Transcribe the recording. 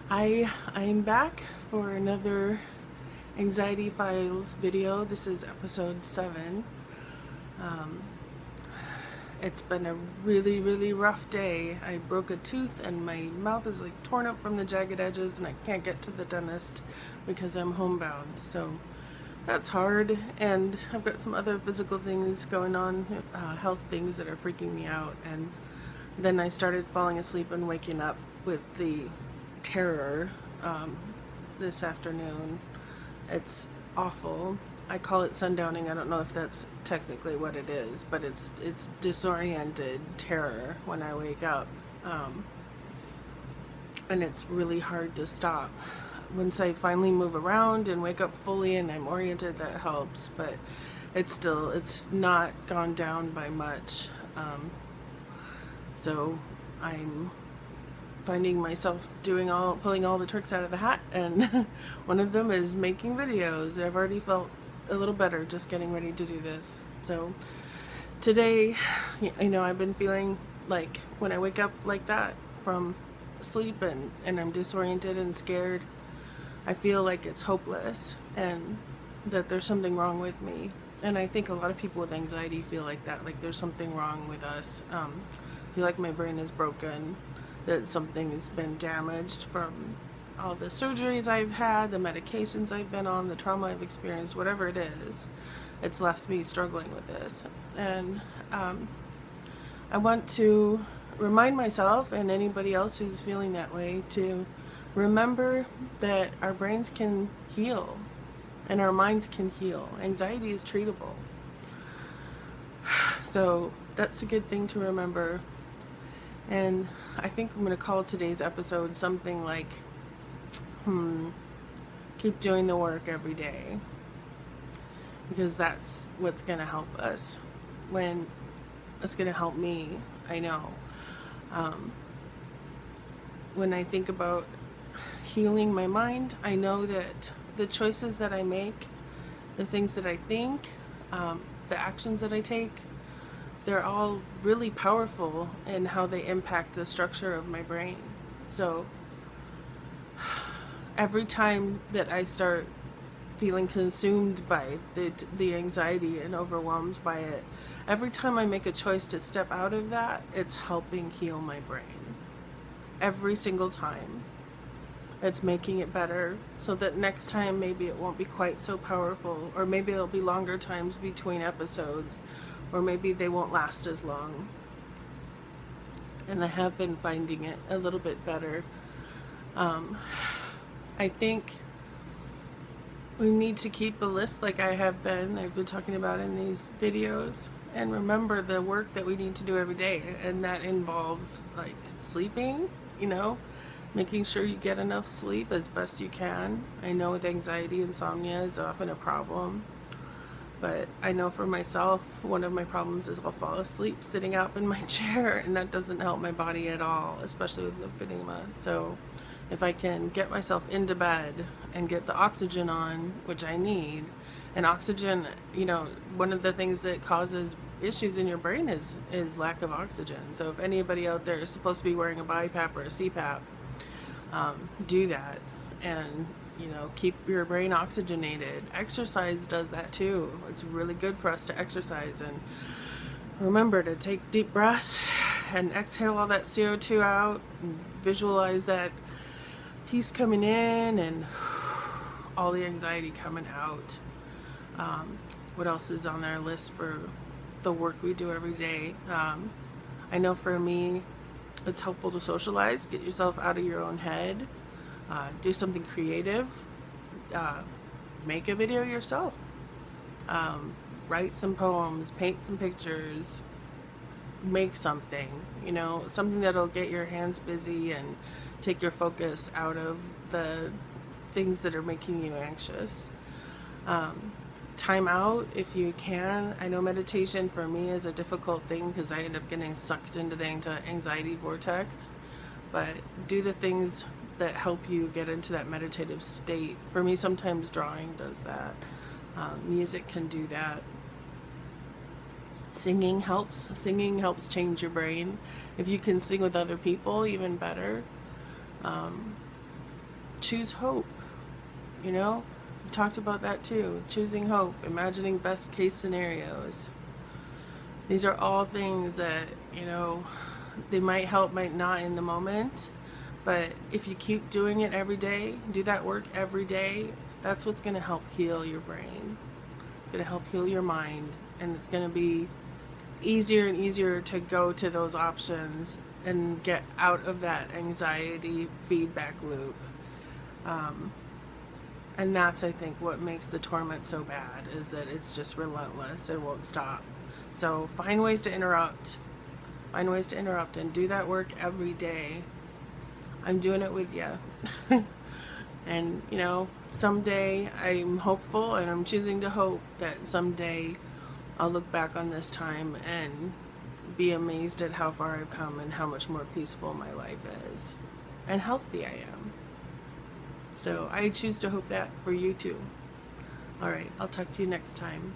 I'm back for another Anxiety Files video. This is episode 7. Um, it's been a really rough day. I broke a tooth and my mouth is like torn up from the jagged edges and I can't get to the dentist because I'm homebound. So that's hard, and I've got some other physical things going on, health things that are freaking me out. And then I started falling asleep and waking up with the terror this afternoon. It's awful. I call it sundowning. I don't know if that's technically what it is, but it's disoriented terror when I wake up, and it's really hard to stop. Once I finally move around and wake up fully and I'm oriented, that helps, but it's not gone down by much. So I'm finding myself pulling all the tricks out of the hat, and one of them is making videos. I've already felt a little better just getting ready to do this. So today, I've been feeling like when I wake up like that from sleep and I'm disoriented and scared, I feel like it's hopeless and that there's something wrong with me. And I think a lot of people with anxiety feel like that, like there's something wrong with us. I feel like my brain is broken, that something has been damaged from all the surgeries I've had, the medications I've been on, the trauma I've experienced, whatever it is. It's left me struggling with this. And I want to remind myself and anybody else who's feeling that way to remember that our brains can heal and our minds can heal. Anxiety is treatable. So that's a good thing to remember. And I think I'm going to call today's episode something like, keep doing the work every day. Because that's what's going to help us. When it's going to help me, I know. When I think about healing my mind, I know that the choices that I make, the things that I think, the actions that I take, they're all really powerful in how they impact the structure of my brain. So every time that I start feeling consumed by the anxiety and overwhelmed by it, every time I make a choice to step out of that, it's helping heal my brain. Every single time. It's making it better so that next time maybe it won't be quite so powerful, or maybe there'll be longer times between episodes, or maybe they won't last as long. And I have been finding it a little bit better. I think we need to keep a list like I've been talking about in these videos, and remember the work that we need to do every day, and that involves like sleeping, making sure you get enough sleep as best you can. I know with anxiety, insomnia is often a problem, but I know for myself, one of my problems is I'll fall asleep sitting up in my chair, and that doesn't help my body at all, especially with lymphedema. So if I can get myself into bed and get the oxygen on, which I need, and oxygen, one of the things that causes issues in your brain is lack of oxygen. So if anybody out there is supposed to be wearing a BiPAP or a CPAP, do that, and keep your brain oxygenated. Exercise does that too. It's really good for us to exercise, and remember to take deep breaths and exhale all that CO2 out, and visualize that peace coming in and all the anxiety coming out. What else is on our list for the work we do every day? I know for me, it's helpful to socialize, get yourself out of your own head, do something creative, make a video yourself, write some poems, paint some pictures, make something, something that'll get your hands busy and take your focus out of the things that are making you anxious. Time out if you can. I know meditation for me is a difficult thing because I end up getting sucked into the anxiety vortex, but do the things that help you get into that meditative state. For me, sometimes drawing does that. Music can do that. Singing helps. Singing helps change your brain. If you can sing with other people, even better. choose hope. You know, we've talked about that too. Choosing hope, imagining best case scenarios. These are all things that, you know, they might help, might not in the moment, but if you keep doing it every day, do that work every day, that's what's going to help heal your brain. It's going to help heal your mind, and it's going to be easier and easier to go to those options and get out of that anxiety feedback loop. And that's, I think, what makes the torment so bad, is that it's just relentless. It won't stop. So find ways to interrupt. Find ways to interrupt and do that work every day. I'm doing it with you. And, you know, someday I'm hopeful, and I'm choosing to hope that someday I'll look back on this time and be amazed at how far I've come and how much more peaceful my life is and healthy I am. So I choose to hope that for you too. All right, I'll talk to you next time.